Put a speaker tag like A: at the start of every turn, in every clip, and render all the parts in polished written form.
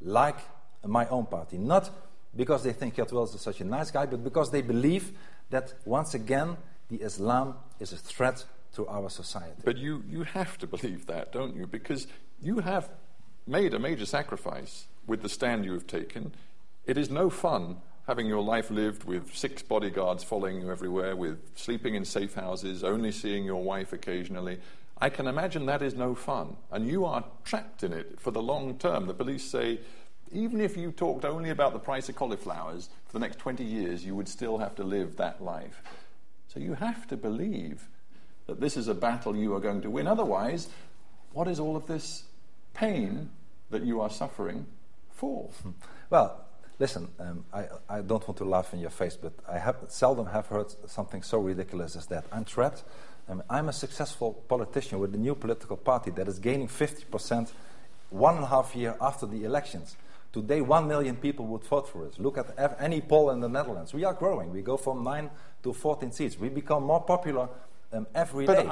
A: like my own party. Not because they think Geert Wilders is such a nice guy, but because they believe that, once again, the Islam is a threat to our society.
B: But you have to believe that, don't you? Because you have made a major sacrifice with the stand you have taken. It is no fun having your life lived with 6 bodyguards following you everywhere, with sleeping in safe houses, only seeing your wife occasionally. I can imagine that is no fun. And you are trapped in it for the long term. The police say, even if you talked only about the price of cauliflowers for the next 20 years, you would still have to live that life. So you have to believe that this is a battle you are going to win. Otherwise, what is all of this pain that you are suffering for?
A: Well, listen, I don't want to laugh in your face, but I seldom have heard something so ridiculous as that. I'm trapped. I'm a successful politician with a new political party that is gaining 50% 1.5 years after the elections. Today, 1 million people would vote for us. Look at any poll in the Netherlands. We are growing. We go from 9 to 14 seats. We become more popular every day.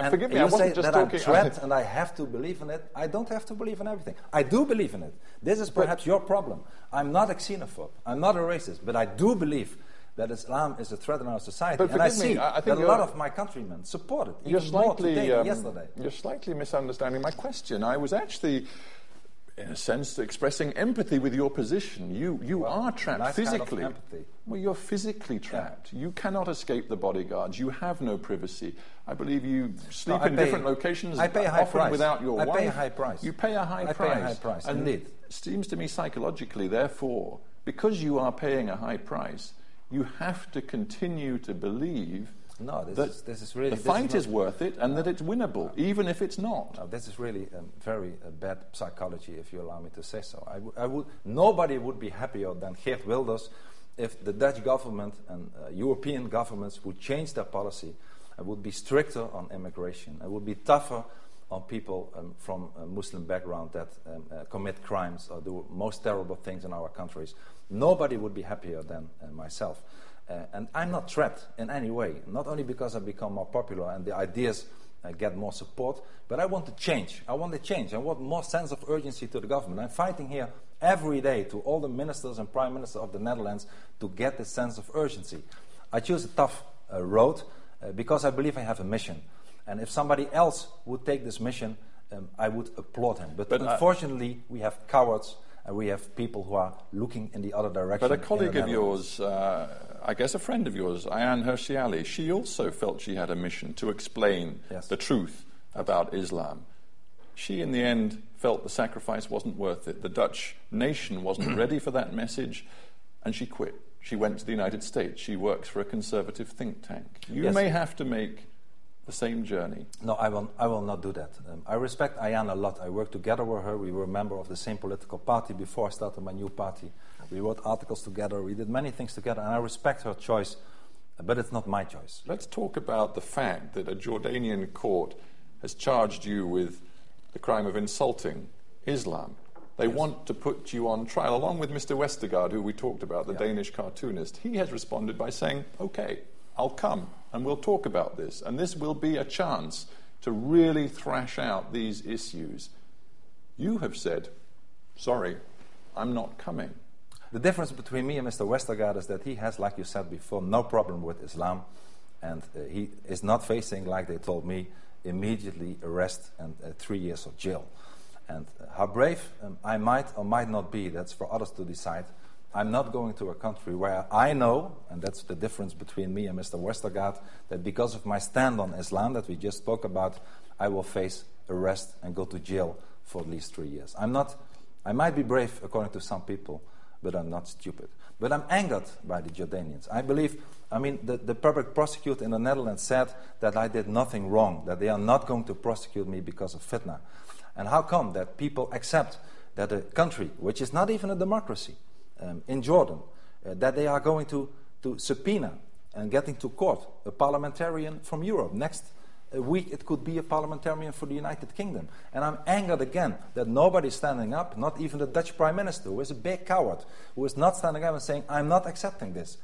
B: Forgive me,
A: you
B: I wasn't
A: say
B: just
A: that
B: talking...
A: I'm trapped and I have to believe in it. I don't have to believe in everything. I do believe in it. This is perhaps your problem. I'm not a xenophobe. I'm not a racist. But I do believe that Islam is a threat in our society.
B: But
A: and I
B: forgive me,
A: see
B: I think
A: that a lot of my countrymen support it. Even more today than yesterday.
B: You're slightly misunderstanding my question. I was actually, in a sense, expressing empathy with your position. You are trapped
A: nice
B: physically.
A: Kind of empathy.
B: Well, you're physically trapped. Yeah. You cannot escape the bodyguards. You have no privacy. I believe you sleep in different locations.
A: I pay a high
B: often
A: price.
B: without your wife.
A: I pay a high price.
B: You pay a high price.
A: I pay a high price,
B: and
A: indeed.
B: It seems to me psychologically, therefore, because you are paying a high price, you have to continue to believe
A: this is really...
B: the fight is worth it and that it's winnable, even if it's not.
A: No, this is really very bad psychology, if you allow me to say so. Nobody would be happier than Geert Wilders if the Dutch government and European governments would change their policy and would be stricter on immigration and would be tougher on people from a Muslim background that commit crimes or do most terrible things in our countries. Nobody would be happier than myself. And I'm not trapped in any way, not only because I've become more popular and the ideas get more support, but I want to change. I want to change. I want more sense of urgency to the government. I'm fighting here every day to all the ministers and prime ministers of the Netherlands to get this sense of urgency. I choose a tough road because I believe I have a mission. And if somebody else would take this mission, I would applaud him. But unfortunately, we have cowards and we have people who are looking in the other direction.
B: But a colleague of yours, I guess a friend of yours, Ayaan Hirsi Ali, she also felt she had a mission to explain the truth about Islam. She, in the end, felt the sacrifice wasn't worth it. The Dutch nation wasn't ready for that message, and she quit. She went to the United States. She works for a conservative think tank. You may have to make the same journey.
A: No, I will not do that. I respect Ayaan a lot. I worked together with her. We were a member of the same political party before I started my new party. We wrote articles together. We did many things together, and I respect her choice, but it's not my choice.
B: Let's talk about the fact that a Jordanian court has charged you with the crime of insulting Islam. They want to put you on trial, along with Mr. Westergaard, who we talked about, the Danish cartoonist. He has responded by saying, okay, I'll come and we'll talk about this. And this will be a chance to really thrash out these issues. You have said, sorry, I'm not coming.
A: The difference between me and Mr. Westergaard is that he has, like you said before, no problem with Islam. And he is not facing, like they told me, immediately arrest and 3 years of jail. And how brave I might or might not be, that's for others to decide. I'm not going to a country where I know, and that's the difference between me and Mr. Westergaard, that because of my stand on Islam that we just spoke about, I will face arrest and go to jail for at least 3 years. I might be brave according to some people, but I'm not stupid. But I'm angered by the Jordanians. The public prosecutor in the Netherlands said that I did nothing wrong, that they are not going to prosecute me because of fitna. And how come that people accept that a country, which is not even a democracy, in Jordan, that they are going to subpoena and getting to court a parliamentarian from Europe. Next week it could be a parliamentarian for the United Kingdom. And I'm angered again that nobody's standing up, not even the Dutch Prime Minister, who is a big coward, who is not standing up and saying, I'm not accepting this.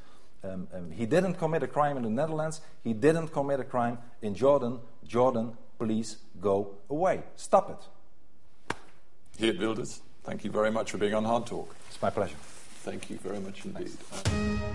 A: He didn't commit a crime in the Netherlands, he didn't commit a crime in Jordan. Jordan, please go away. Stop it.
B: Geert Wilders, Thank you very much for being on Hard Talk.
A: It's my pleasure.
B: Thank you very much indeed.